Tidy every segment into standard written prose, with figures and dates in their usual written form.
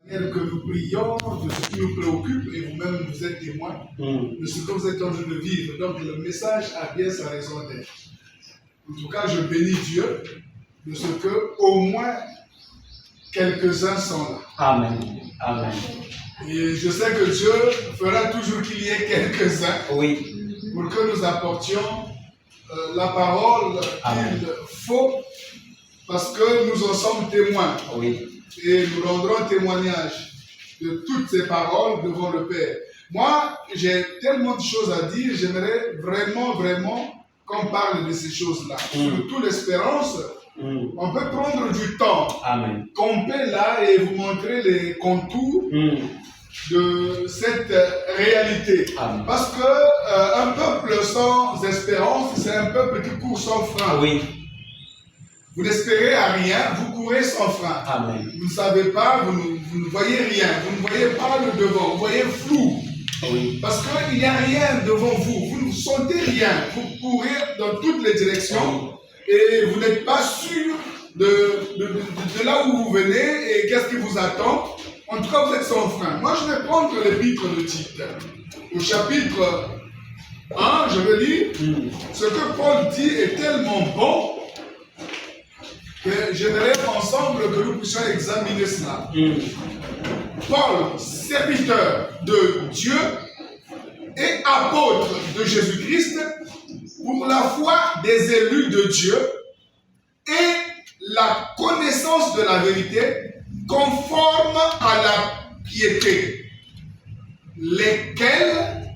Que nous prions de ce qui nous préoccupe et vous-même vous êtes témoin de ce que vous êtes en train de vivre. Donc le message a bien sa raison d'être. En tout cas, je bénis Dieu de ce que au moins quelques-uns sont là. Amen. Amen. Et je sais que Dieu fera toujours qu'il y ait quelques-uns pour que nous apportions la parole qu'il faut parce que nous en sommes témoins. Et nous rendrons témoignage de toutes ces paroles devant le Père. Moi, j'ai tellement de choses à dire, j'aimerais vraiment qu'on parle de ces choses-là. Surtout l'espérance, on peut prendre du temps, camper là et vous montrer les contours de cette réalité. Parce que un peuple sans espérance, c'est un peuple qui court sans frein. Vous n'espérez à rien, vous courez sans frein. Vous ne savez pas, vous ne voyez rien, vous ne voyez pas le devant, vous voyez flou. Parce qu'il n'y a rien devant vous, vous ne sentez rien, vous courez dans toutes les directions et vous n'êtes pas sûr de là où vous venez et qu'est-ce qui vous attend. En tout cas, vous êtes sans frein. Moi, je vais prendre l'épître de Tite. Au chapitre 1, je vais lire ce que Paul dit est tellement bon. J'aimerais ensemble que nous puissions examiner cela. Paul, serviteur de Dieu et apôtre de Jésus-Christ, pour la foi des élus de Dieu et la connaissance de la vérité conforme à la piété, lesquels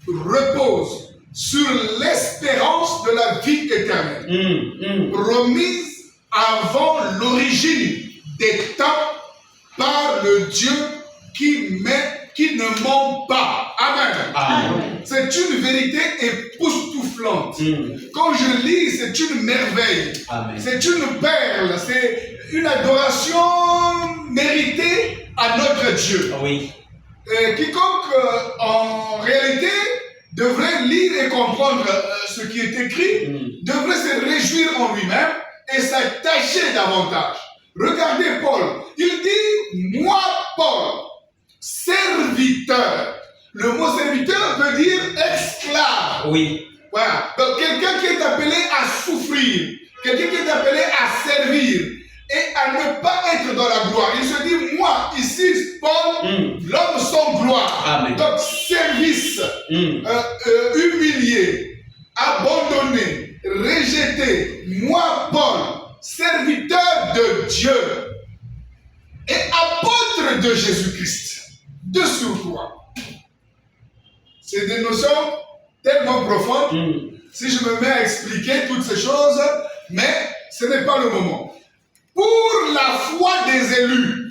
reposent sur l'espérance de la vie éternelle, promise avant l'origine des temps par le Dieu qui ne ment pas. Amen. C'est une vérité époustouflante. Quand je lis, c'est une merveille. C'est une perle. C'est une adoration méritée à notre Dieu. Quiconque, en réalité, devrait lire et comprendre ce qui est écrit, devrait se réjouir en lui-même et s'attacher davantage. Regardez Paul, il dit, moi Paul, serviteur. Le mot serviteur veut dire esclave. Voilà. Donc quelqu'un qui est appelé à souffrir, quelqu'un qui est appelé à servir et à ne pas être dans la gloire. Il se dit, moi, ici, Paul, l'homme sans gloire. Donc service, humilié, abandonné, rejeté. Moi, Paul, serviteur de Dieu et apôtre de Jésus-Christ, de surcroît. C'est des notions tellement profondes. Si je me mets à expliquer toutes ces choses, mais ce n'est pas le moment. Pour la foi des élus.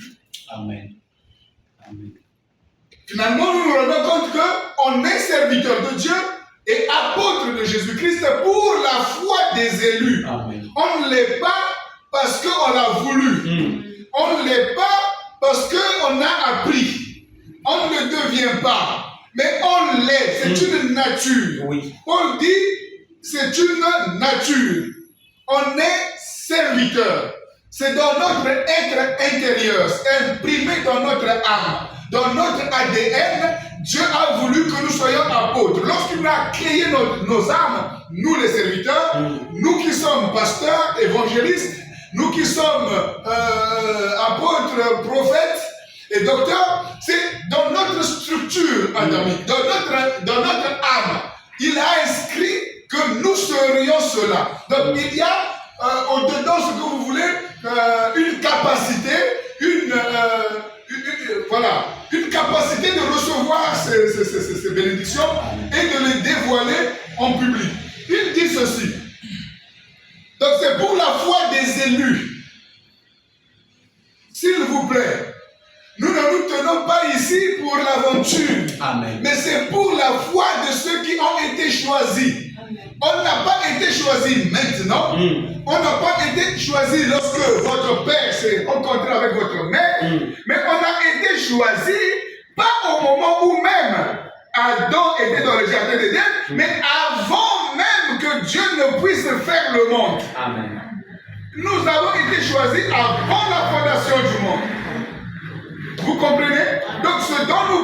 Finalement, nous nous rendons compte qu'on est serviteur de Dieu et apôtre de Jésus-Christ pour la foi des élus. On ne l'est pas parce qu'on l'a voulu. On ne l'est pas parce qu'on a appris. On ne devient pas. Mais on l'est. C'est une nature. Paul dit, c'est une nature. On est serviteur. C'est dans notre être intérieur. C'est imprimé dans notre âme. Dans notre ADN, Dieu a voulu que nous soyons apôtres. Lorsqu'il a créé nos âmes, nous les serviteurs, nous qui sommes pasteurs, évangélistes, nous qui sommes apôtres, prophètes et docteurs, c'est dans notre structure adamique, dans notre âme. Il a inscrit que nous serions cela. Donc il y a au-dedans, ce que vous voulez, une capacité, une capacité de recevoir ces bénédictions et de les dévoiler en public. Il dit ceci. Donc c'est pour la foi des élus. S'il vous plaît, nous ne nous tenons pas ici pour l'aventure, mais c'est pour la foi de ceux qui ont été choisis. On n'a pas été choisi maintenant. On n'a pas été choisi lorsque votre père s'est rencontré avec votre mère. Mais on a été choisi pas au moment où même Adam était dans le jardin d'Éden, mais avant même que Dieu ne puisse faire le monde. Nous avons été choisis avant la fondation du monde.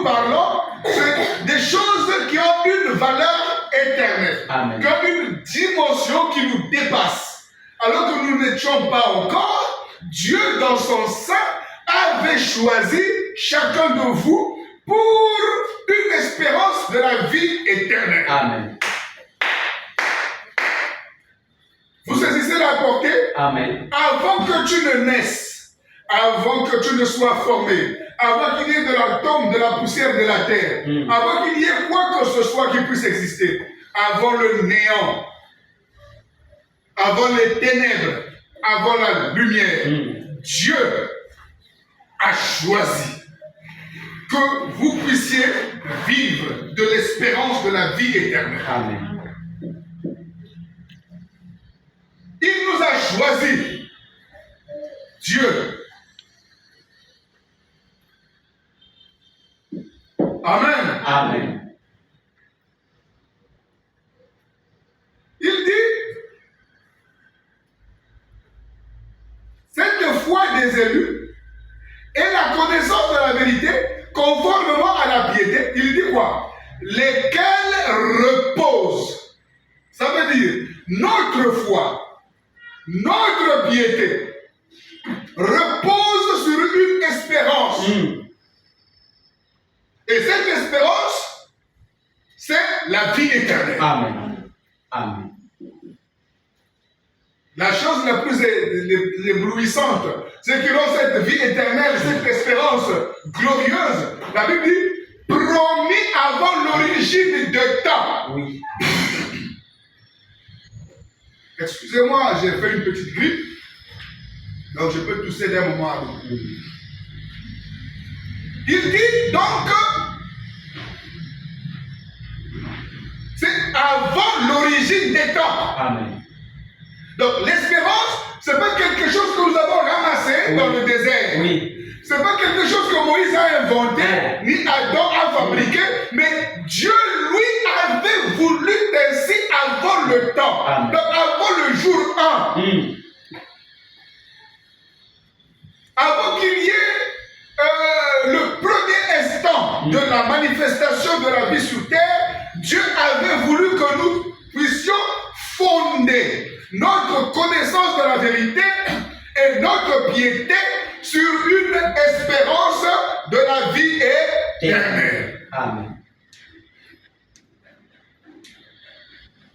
parlons, c'est des choses qui ont une valeur éternelle. Amen. Comme une dimension qui nous dépasse. Alors que nous n'étions pas encore, Dieu dans son sein avait choisi chacun de vous pour une espérance de la vie éternelle. Amen. Vous saisissez la portée? Amen. Avant que tu ne naisses, avant que tu ne sois formé, avant qu'il y ait de l'atome, de la poussière de la terre, avant qu'il y ait quoi que ce soit qui puisse exister, avant le néant, avant les ténèbres, avant la lumière, Dieu a choisi que vous puissiez vivre de l'espérance de la vie éternelle. Amen. Il nous a choisis. Dieu. Amen. Amen. Il dit, cette foi des élus et la connaissance de la vérité, conformément à la piété, il dit quoi? Lesquels reposent. Ça veut dire, notre foi, notre piété repose sur une espérance. Et cette espérance, c'est la vie éternelle. Amen. Amen. La chose la plus éblouissante, c'est qu'ils ont cette vie éternelle, cette espérance glorieuse. La Bible dit, promis avant l'origine de temps. Oui. Excusez-moi, j'ai fait une petite grippe, donc je peux tousser d'un moment à l'autre. Il dit donc, c'est avant l'origine des temps. Amen. Donc l'espérance, ce n'est pas quelque chose que nous avons ramassé dans le désert. Oui. Ce n'est pas quelque chose que Moïse a inventé, ni Adam a fabriqué, mais Dieu, lui, avait voulu ainsi avant le temps. Amen. Donc avant le jour 1. Avant qu'il y ait le premier instant de la manifestation de la vie sur terre, Dieu avait voulu que nous puissions fonder notre connaissance de la vérité et notre piété sur une espérance de la vie éternelle. Amen.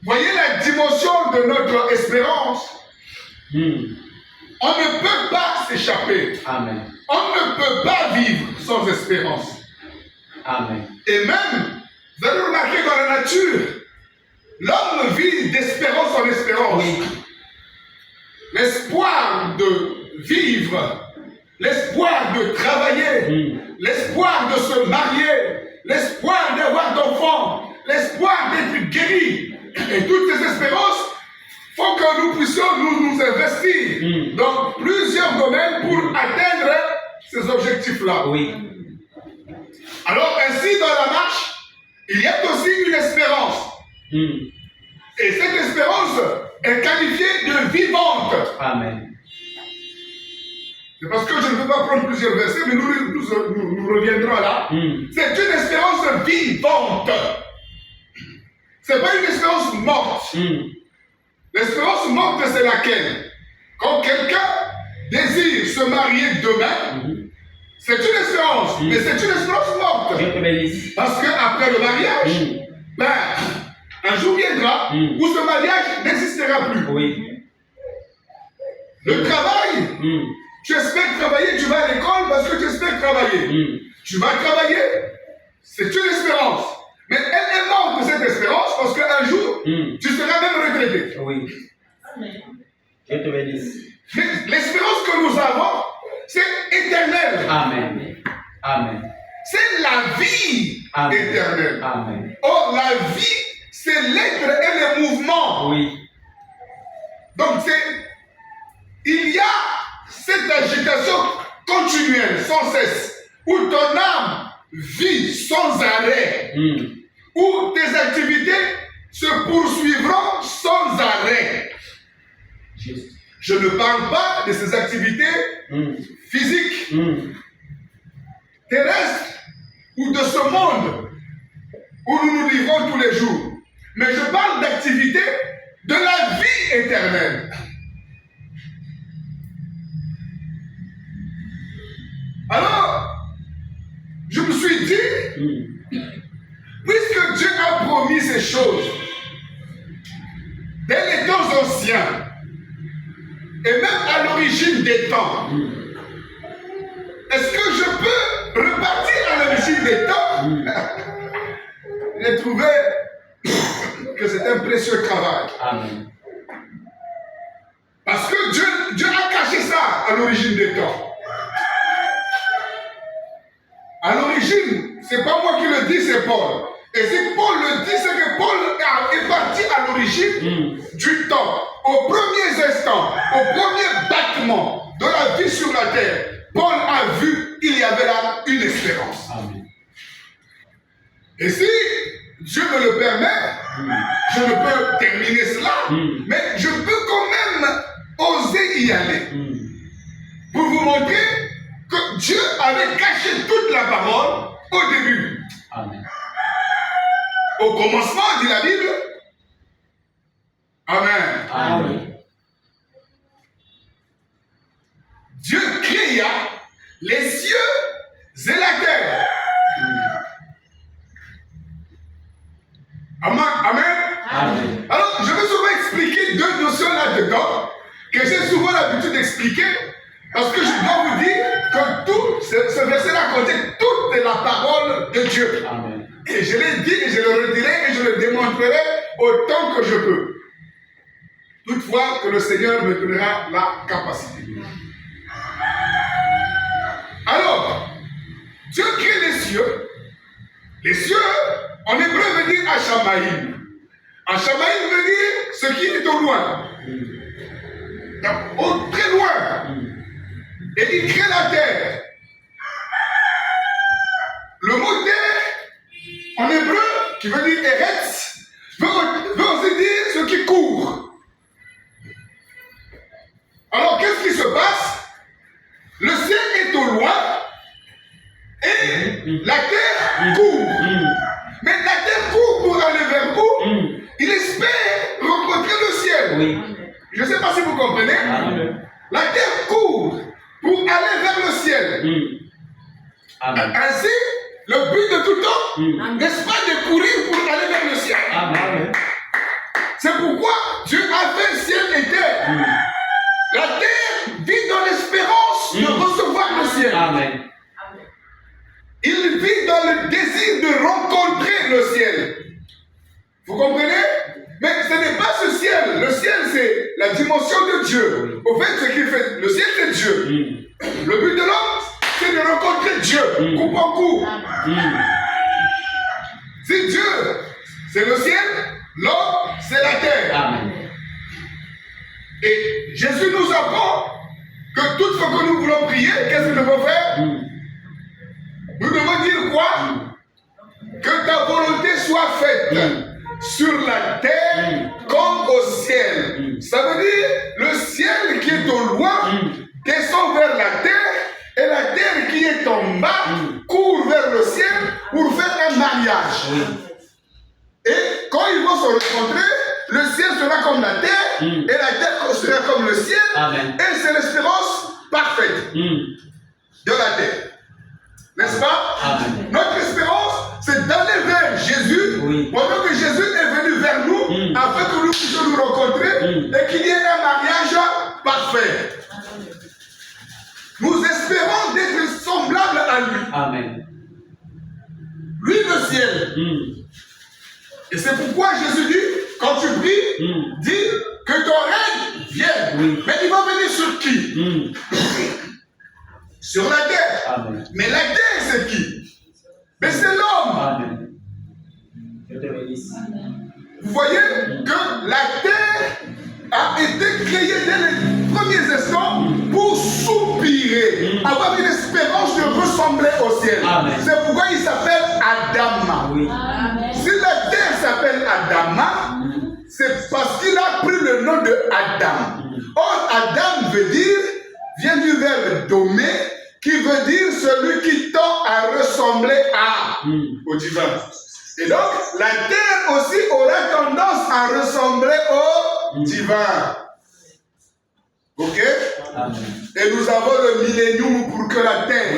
Voyez la dimension de notre espérance. On ne peut pas s'échapper. Amen. On ne peut pas vivre sans espérance. Amen. Et même, vous allez remarquer dans la nature, l'homme vit d'espérance en espérance. Oui. L'espoir de vivre, l'espoir de travailler, l'espoir de se marier, l'espoir d'avoir d'enfants, l'espoir d'être guéri. Et toutes ces espérances font que nous puissions nous investir dans plusieurs domaines pour atteindre ces objectifs-là. Oui. Alors ainsi, dans la marche, il y a aussi une espérance. Et cette espérance est qualifiée de vivante. Amen. C'est parce que je ne peux pas prendre plusieurs versets, mais nous reviendrons là. C'est une espérance vivante. Ce n'est pas une espérance morte. L'espérance morte, c'est laquelle? Quand quelqu'un désire se marier demain, c'est une espérance, mais c'est une espérance morte. Parce qu'après le mariage, un jour viendra où ce mariage n'existera plus. Oui. Le travail, tu espères travailler, tu vas à l'école parce que tu espères travailler. Tu vas travailler, c'est une espérance. Mais elle est morte, cette espérance, parce qu'un jour, tu seras même retraité. Oui. Je te bénisse. L'espérance que nous avons, c'est éternel. Amen. Amen. C'est la vie éternelle. Amen. Or, la vie, c'est l'être et le mouvement. Oui. Donc, il y a cette agitation continuelle, sans cesse, où ton âme vit sans arrêt, où tes activités se poursuivront sans arrêt. Juste. Je ne parle pas de ces activités physiques, terrestres, ou de ce monde où nous nous livrons tous les jours. Mais je parle d'activité de la vie éternelle. Alors, je me suis dit, puisque Dieu a promis ces choses, dès les temps anciens, et même à l'origine des temps, est-ce que je peux repartir à l'origine des temps? J'ai trouvé que c'est un précieux travail. Amen. Parce que Dieu a caché ça à l'origine des temps. À l'origine, c'est pas moi qui le dis, c'est Paul. Et si Paul le dit, c'est que Paul est parti à l'origine du temps. Aux premiers instants, au premier battement de la vie sur la terre, Paul a vu qu'il y avait là une espérance. Amen. Et si Dieu me le permet, je ne peux terminer cela, mais je peux quand même oser y aller. Pour vous montrer que Dieu avait caché toute la parole au début. Amen. Au commencement, dit la Bible. Amen. Amen. Dieu créa les cieux et la terre. Amen. Amen. Amen. Alors, je vais souvent expliquer deux notions là-dedans que j'ai souvent l'habitude d'expliquer parce que je dois vous dire que tout ce verset-là contient toute la parole de Dieu. Amen. Et je l'ai dit et je le redirai et je le démontrerai autant que je peux. Toutefois que le Seigneur me donnera la capacité. Alors, Dieu crée les cieux. Les cieux, en hébreu, veut dire Hashamaïm. Hashamaïm veut dire ce qui est au loin. Au très loin. Et il crée la terre. Le mot terre, en hébreu, qui veut dire Eretz, veut aussi dire ce qui court. Alors, qu'est-ce qui se passe? Le ciel est au loin et la terre court. Mais la terre court pour aller vers où? Il espère rencontrer le ciel. Oui. Je ne sais pas si vous comprenez. Amen. La terre court pour aller vers le ciel. Amen. Ainsi, le but de tout temps, n'est-ce pas de courir pour aller vers le ciel? Amen. C'est pourquoi Dieu a fait ciel et terre. La terre vit dans l'espérance de recevoir le ciel. Amen. Il vit dans le désir de rencontrer le ciel. Vous comprenez? Mais ce n'est pas ce ciel. Le ciel, c'est la dimension de Dieu. Au fait, ce qu'il fait, le ciel, c'est Dieu. Le but de l'homme, c'est de rencontrer Dieu. Coup en coup. Si Dieu, c'est le ciel, l'homme, c'est la terre. Amen. Et Jésus nous apprend que toute fois que nous voulons prier, qu'est-ce que nous devons faire? Nous devons dire quoi? Que ta volonté soit faite sur la terre comme au ciel. Ça veut dire le ciel qui est au loin descend vers la terre et la terre qui est en bas court vers le ciel pour faire un mariage. Et quand ils vont se rencontrer, le ciel sera comme la terre et la terre sera comme le ciel. Amen. Et c'est l'espérance parfaite de la terre. N'est-ce pas? Amen. Notre espérance, c'est d'aller vers Jésus pendant que Jésus est venu vers nous afin que nous puissions nous rencontrer et qu'il y ait un mariage parfait. Nous espérons d'être semblables à lui. Amen. Lui, le ciel. Et c'est pourquoi Jésus dit, quand tu pries, dis que ton règne vienne. Mais il va venir sur qui? Sur la terre. Amen. Mais la terre, c'est qui? Mais c'est l'homme. Amen. Je te bénisse. Vous voyez que la terre a été créée dès les premiers instants pour soupirer, avoir une espérance de ressembler au ciel. Amen. C'est pourquoi il s'appelle Adama. Oui. Si la terre s'appelle Adama, c'est parce qu'il a pris le nom de Adam. Or, Adam vient du verbe domé, qui veut dire celui qui tend à ressembler à. au divin. Et donc, la terre aussi aura tendance à ressembler au divin. Ok? Amen. Et nous avons le millénium pour que la terre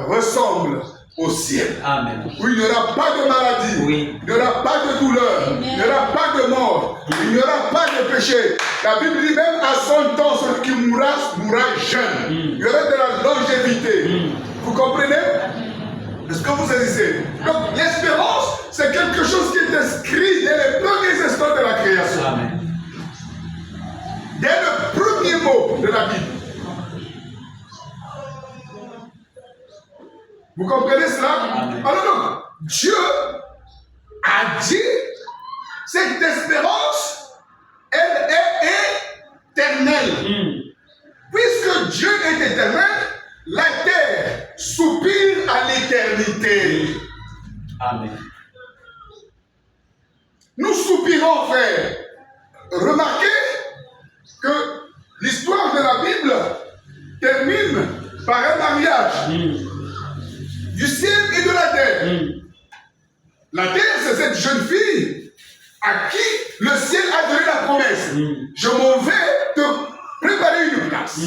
ressemble au ciel. Amen. Où il n'y aura pas de maladie, il n'y aura pas de douleur, il n'y aura pas de mort, il n'y aura pas de péché. La Bible dit même à son temps, celui qui mourra jeune. Il y aura de la longévité. Vous comprenez? Est-ce que vous saisissez? Donc l'espérance, c'est quelque chose qui est inscrit dès les premiers instants de la création. Amen. Dès le premier mot de la Bible. Vous comprenez cela? Amen. Alors donc, Dieu a dit, cette espérance, elle est éternelle. Puisque Dieu est éternel, la terre soupire à l'éternité. Amen. Nous soupirons, frère. Remarquez que l'histoire de la Bible termine par un mariage du ciel et de la terre. La terre, c'est cette jeune fille à qui le ciel a donné la promesse. Je m'en vais te préparer une place.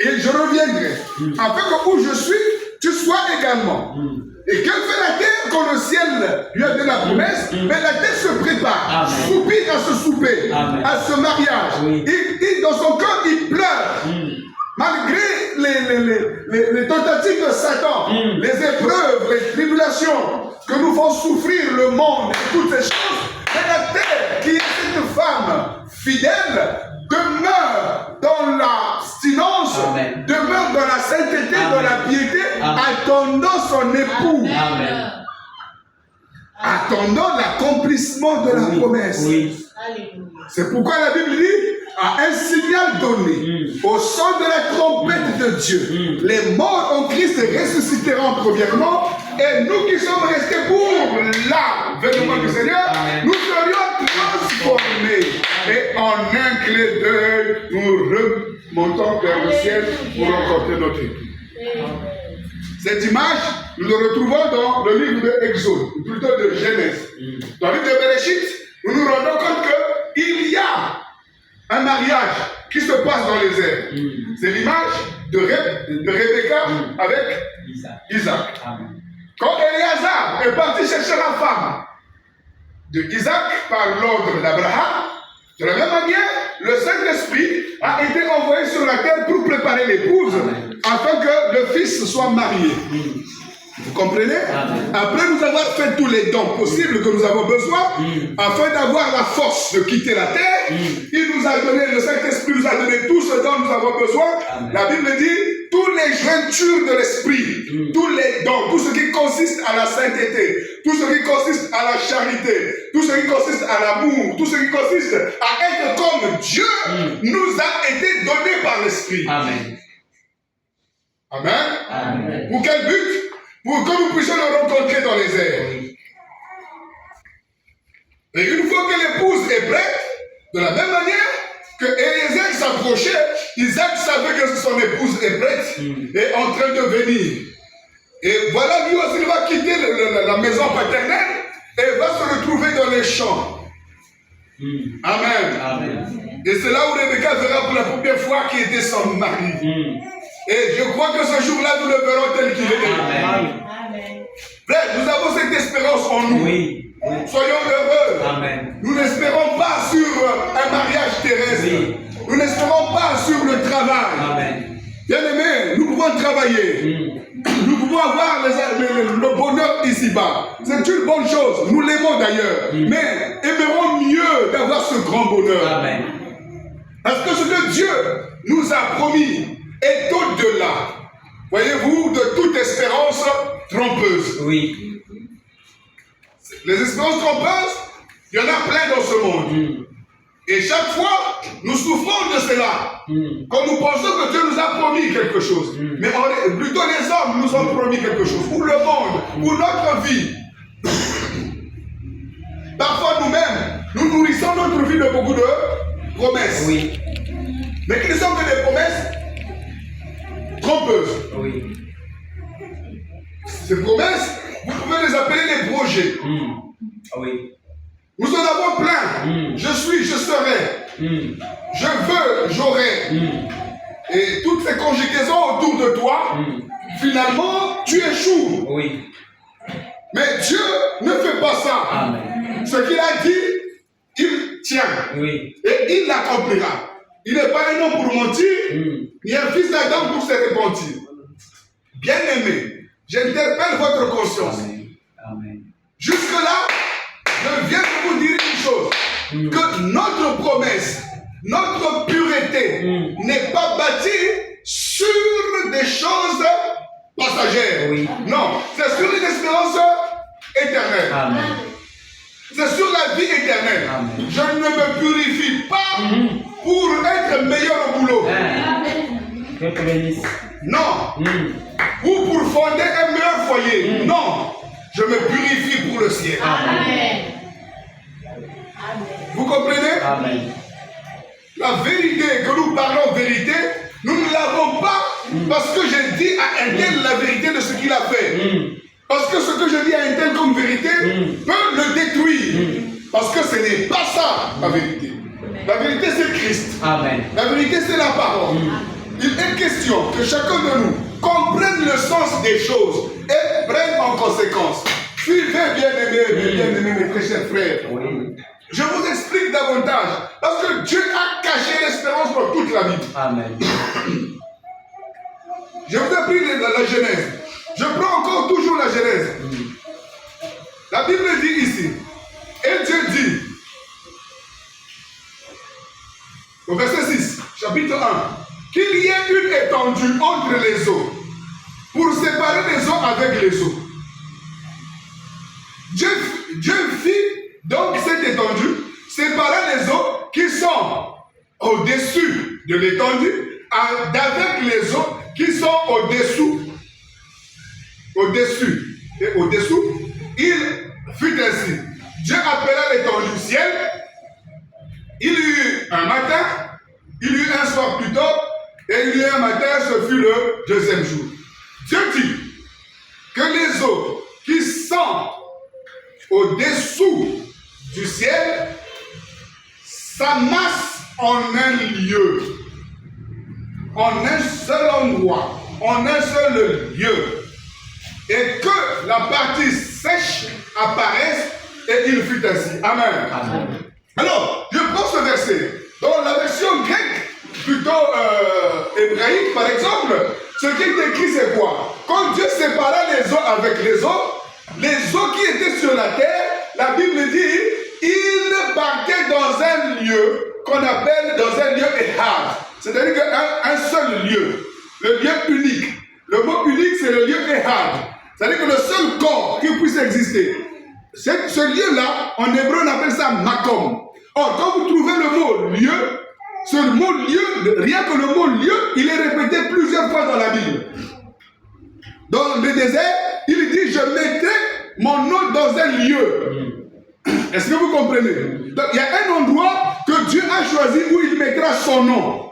Et je reviendrai. Afin que où je suis, tu sois également. Et que fait la terre quand le ciel lui a donné la promesse? Mais la terre se prépare, soupire à ce souper, à ce mariage. Et dans son cœur, il pleure. Malgré les tentatives de Satan, les épreuves, les tribulations que nous font souffrir le monde et toutes ces choses, mais la terre, qui est cette femme fidèle, demeure dans l'abstinence, demeure dans la sainteté, dans la piété, attendant son époux. Attendant l'accomplissement de la promesse. C'est pourquoi la Bible dit, à un signal donné, au son de la trompette de Dieu, les morts en Christ ressusciteront premièrement, et nous qui sommes restés pour l'avènement du Seigneur, nous serions transformés. Et en un clin d'œil, nous remontons vers le ciel pour rencontrer notre époux. Cette image, nous le retrouvons dans le livre de Exode, ou plutôt de Genèse. Dans le livre de Bereshit, nous nous rendons compte qu'il y a un mariage qui se passe dans les airs. C'est l'image de Rebecca avec Isaac. Quand Éléazar est parti chercher la femme de Isaac par l'ordre d'Abraham, de la même manière, le Saint-Esprit a été envoyé sur la terre pour préparer l'épouse afin que le fils soit marié. Vous comprenez? Après nous avoir fait tous les dons possibles que nous avons besoin, afin d'avoir la force de quitter la terre, il nous a donné, le Saint-Esprit nous a donné tout ce dont nous avons besoin. La Bible dit, tous les jointures de l'Esprit, tous les dons, tout ce qui consiste à la sainteté, tout ce qui consiste à la charité, tout ce qui consiste à l'amour, tout ce qui consiste à être comme Dieu, nous a été donné par l'Esprit. Amen. Amen. Pour quel but? Pour que nous puissions le rencontrer dans les airs. Et une fois que l'épouse est prête, de la même manière que Éléazar s'approchait, Isaac savait que son épouse est prête et en train de venir. Et voilà, lui aussi, il va quitter la maison paternelle et va se retrouver dans les champs. Amen. Et c'est là où Rebecca verra pour la première fois qui était son mari. Et je crois que ce jour-là, nous le verrons tel qu'il est. Amen. Frère, nous avons cette espérance en nous. Soyons heureux. Amen. Nous n'espérons pas sur un mariage terrestre. Nous n'espérons pas sur le travail. Bien-aimés, nous pouvons travailler. Nous pouvons avoir le bonheur ici-bas. C'est une bonne chose. Nous l'aimons d'ailleurs. Mais aimerons mieux d'avoir ce grand bonheur. Amen. Parce que ce que Dieu nous a promis est au-delà, voyez-vous, de toute espérance trompeuse. Les espérances trompeuses, il y en a plein dans ce monde. Et chaque fois, nous souffrons de cela. Quand nous pensons que Dieu nous a promis quelque chose. Mais plutôt les hommes nous ont promis quelque chose. Pour le monde, pour notre vie. Parfois nous-mêmes, nous nourrissons notre vie de beaucoup de promesses. Mais qui ne sont que des promesses trompeuses. Ces promesses, vous pouvez les appeler les projets. Oui. Nous en avons plein. Je suis, je serai. Je veux, j'aurai. Et toutes ces conjugaisons autour de toi, finalement, tu échoues. Oui. Mais Dieu ne fait pas ça. Amen. Ce qu'il a dit, il tient. Oui. Et il l'accomplira. Il n'est pas un homme pour mentir, ni un fils d'Adam pour se repentir. Bien-aimé, j'interpelle votre conscience. Amen. Amen. Jusque-là, je viens de vous dire une chose. Que notre promesse, notre pureté n'est pas bâtie sur des choses passagères. Oui. Non, c'est sur une espérance éternelle. Amen. C'est sur la vie éternelle. Amen. Je ne me purifie pas pour être meilleur au boulot. Que te bénisse. Non. Ou pour fonder un meilleur foyer. Non. Je me purifie pour le ciel. Amen. Vous comprenez? Amen. La vérité que nous parlons vérité, nous ne l'avons pas parce que j'ai dit à un tel la vérité de ce qu'il a fait. Parce que ce que je dis à un tel comme vérité peut le détruire. Parce que ce n'est pas ça la vérité. La vérité c'est Christ. Amen. La vérité c'est la parole. Il est question que chacun de nous comprenne le sens des choses et prenne en conséquence. Suivez bien-aimés, mes très chers frères. Oui. Je vous explique davantage. Parce que Dieu a caché l'espérance dans toute la Bible. Amen. Je vous ai pris la Genèse. Je prends encore toujours la Genèse. La Bible dit ici. Et Dieu dit. Au verset 6, chapitre 1. Qu'il y ait une étendue entre les eaux. Pour séparer les eaux avec les eaux. Dieu fit donc cette étendue, séparer les eaux qui sont au-dessus de l'étendue d'avec les eaux qui sont au-dessous. Au-dessus et au-dessous, il fut ainsi. Dieu appela l'étendue ciel. Il y eut un matin, il y eut un soir plus tard, et il y eut un matin, ce fut le deuxième jour. Dieu dit que les eaux qui sont au-dessous du ciel s'amassent en un lieu, en un seul endroit, en un seul lieu, et que la partie sèche apparaisse, et il fut ainsi. Amen. Amen. Alors, je prends ce verset. Dans la version grecque, plutôt hébraïque par exemple, ce qui est écrit c'est quoi? Quand Dieu sépara les eaux avec les eaux qui étaient sur la terre, la Bible dit, il partait dans un lieu qu'on appelle dans un lieu Ehad. C'est-à-dire un seul lieu, le lieu unique. Le mot unique c'est le lieu Ehad. C'est-à-dire que le seul corps qui puisse exister. Ce lieu-là, en hébreu on appelle ça Makom. Or, quand vous trouvez le mot lieu, ce mot lieu, rien que le mot lieu, il est répété plusieurs fois dans la Bible. Dans le désert, il dit, je mettrai mon nom dans un lieu. Est-ce que vous comprenez? Donc, il y a un endroit que Dieu a choisi où il mettra son nom.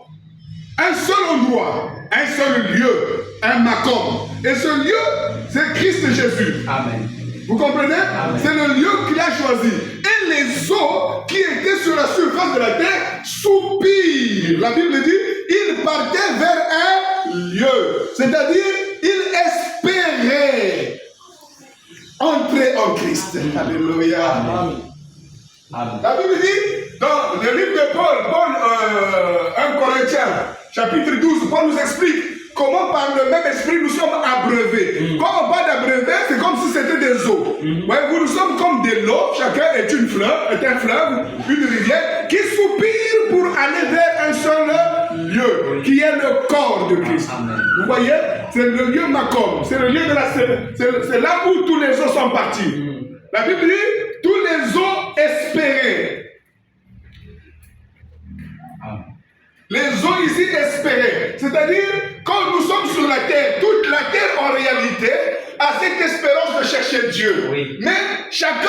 Un seul endroit, un seul lieu, un makom. Et ce lieu, c'est Christ Jésus. Amen. Vous comprenez? C'est le lieu qu'il a choisi. Et les eaux qui étaient sur la surface de la terre soupirent. La Bible dit, il partait vers un lieu. C'est-à-dire, il espérait entrer en Christ. Alléluia. Amen. Amen. La Bible dit, dans le livre de Paul, 1 Corinthiens, chapitre 12, Paul nous explique comment par le même esprit nous sommes abreuvés. Quand on parle d'abreuver, c'est comme si c'était des eaux. Voyez-vous, nous sommes comme des lots, chacun est un fleuve, une rivière, qui soupire pour aller vers un seul lieu, qui est le corps de Christ. Amen. Vous voyez, c'est le lieu Makom, c'est le lieu de la... C'est là où tous les eaux sont partis. La Bible dit, tous les eaux espéraient. Les eaux ici espéraient. C'est-à-dire, quand nous sommes sur la terre, toute la terre en réalité a cette espérance de chercher Dieu. Oui. Mais chacun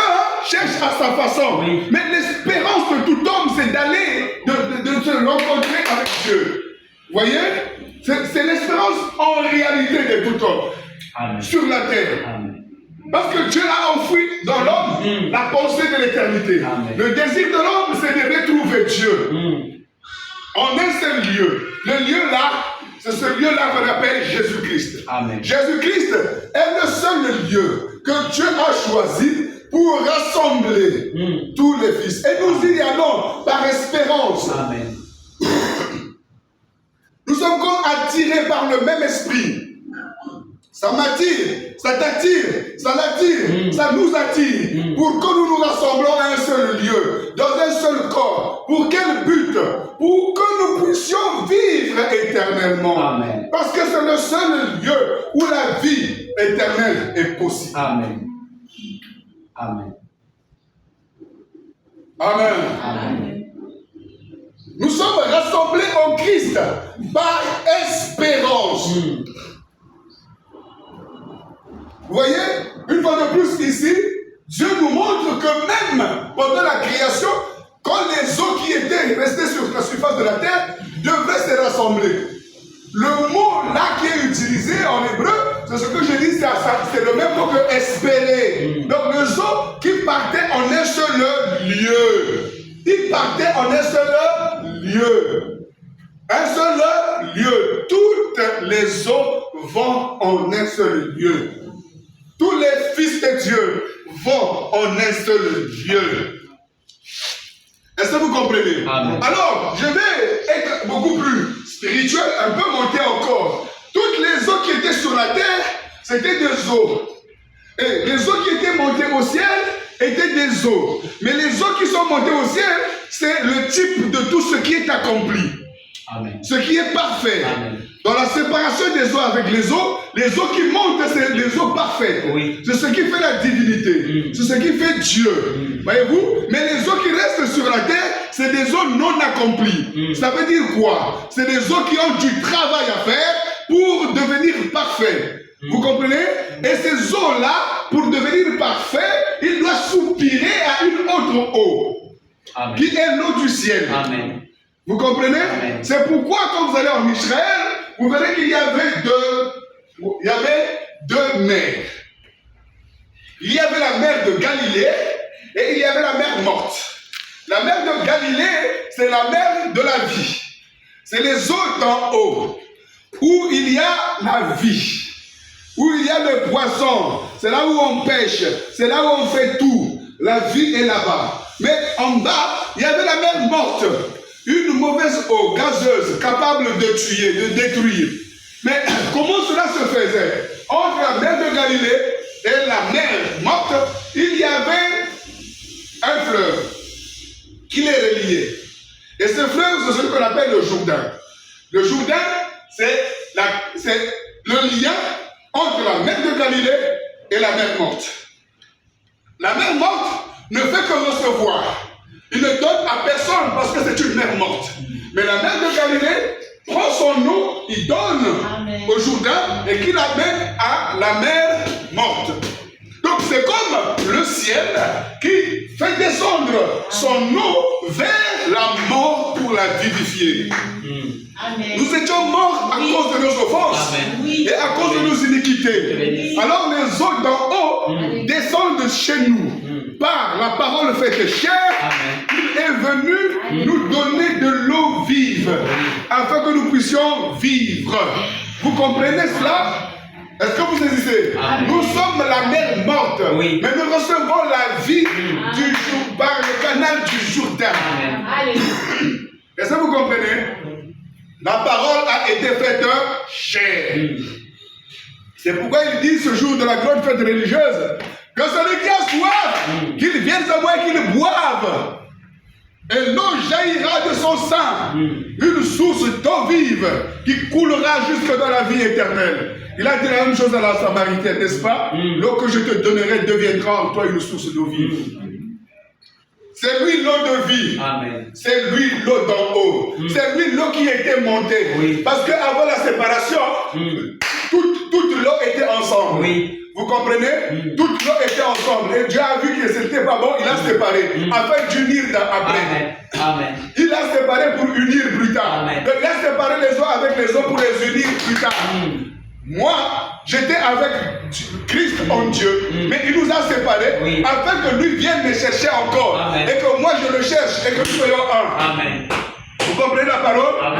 cherche à sa façon. Oui. Mais l'espérance de tout homme, c'est d'aller, de se rencontrer avec Dieu. Vous voyez? C'est l'espérance en réalité de tout homme. sur la terre. Amen. Parce que Dieu a enfoui dans l'homme la pensée de l'éternité. Le désir de l'homme, c'est de retrouver Dieu. En un seul lieu. Le lieu là, c'est ce lieu-là qu'on appelle Jésus-Christ. Jésus-Christ est le seul lieu que Dieu a choisi pour rassembler tous les fils. Et nous y allons par espérance. Amen. Nous sommes comme attirés par le même esprit. Ça m'attire, ça t'attire, ça l'attire, ça nous attire. Pour que nous nous rassemblons à un seul lieu, dans un seul corps. Pour quel but? Pour que nous puissions vivre éternellement. Amen. Parce que c'est le seul lieu où la vie éternelle est possible. Amen. Amen. Amen. Amen. Nous sommes rassemblés en Christ par espérance. Vous voyez, une fois de plus ici, Dieu nous montre que même pendant la création, quand les eaux qui étaient restées sur la surface de la terre devaient se rassembler. Le mot là qui est utilisé en hébreu, c'est ce que je dis, c'est le même mot que espérer. Donc les eaux qui partaient en un seul lieu. Ils partaient en un seul lieu. Un seul lieu. Toutes les eaux vont en un seul lieu. Tous les fils de Dieu vont en un seul lieu. Est-ce que vous comprenez? Amen. Alors, je vais être beaucoup plus spirituel, un peu monté encore. Toutes les eaux qui étaient sur la terre, c'était des eaux. Et les eaux qui étaient montées au ciel étaient des eaux. Mais les eaux qui sont montées au ciel, c'est le type de tout ce qui est accompli. Amen. Ce qui est parfait. Amen. Dans la séparation des eaux avec les eaux qui montent, c'est les eaux parfaites. Oui. C'est ce qui fait la divinité. C'est ce qui fait Dieu. Voyez-vous? Mais les eaux qui restent sur la terre, c'est des eaux non accomplies. Ça veut dire quoi? C'est des eaux qui ont du travail à faire pour devenir parfaits. Vous comprenez? Et ces eaux-là, pour devenir parfaits, il doit soupirer à une autre eau. Amen. Qui est l'eau du ciel. Amen. Vous comprenez? C'est pourquoi quand vous allez en Israël, vous verrez qu'il y avait deux mers. Il y avait la mer de Galilée et il y avait la mer morte. La mer de Galilée, c'est la mer de la vie. C'est les eaux d'en haut, où il y a la vie, où il y a le poisson. C'est là où on pêche, c'est là où on fait tout. La vie est là-bas. Mais en bas, il y avait la mer morte. Une mauvaise eau gazeuse capable de tuer, de détruire. Mais comment cela se faisait? Entre la mer de Galilée et la mer morte, il y avait un fleuve qui les reliait. Et ce fleuve, c'est ce qu'on appelle le Jourdain. Le Jourdain, c'est le lien entre la mer de Galilée et la mer morte. La mer morte ne fait que recevoir. Il ne donne à personne parce que c'est une mer morte. Mais la mer de Galilée prend son eau, il donne au Jourdain et qu'il l'amène à la mer morte. Donc c'est comme le ciel qui fait descendre son eau vers la mort pour la vivifier. Amen. Nous étions morts à cause de nos offenses et à cause de nos iniquités. Alors les eaux d'en haut descendent chez nous par la parole faite chair. Il est venu nous donner de l'eau vive afin que nous puissions vivre. Vous comprenez cela? Est-ce que vous saisissez? Nous sommes la mer morte, mais nous recevons la vie par le canal du Jourdain. Est-ce que vous comprenez? La parole a été faite chair. C'est pourquoi il dit ce jour de la grande fête religieuse que celui qui a soif, qu'il vienne à moi et qu'il boive. Et l'eau jaillira de son sein, une source d'eau vive qui coulera jusque dans la vie éternelle. Il a dit la même chose à la Samaritaine, n'est-ce pas? L'eau que je te donnerai deviendra en toi une source d'eau vive. C'est lui l'eau de vie. C'est lui l'eau d'en haut. C'est lui l'eau qui était montée. Parce qu'avant la séparation, toute l'eau était ensemble. Vous comprenez? Toute l'eau était ensemble. Et Dieu a vu que ce n'était pas bon, il a séparé. Afin d'unir après. Il a séparé pour unir plus tard. Donc il a séparé les eaux avec les eaux pour les unir plus tard. Moi, j'étais avec Christ en Dieu, mais il nous a séparés afin que lui vienne me chercher encore. Amen. Et que moi je le cherche et que nous soyons un. Amen. Vous comprenez la parole? Amen.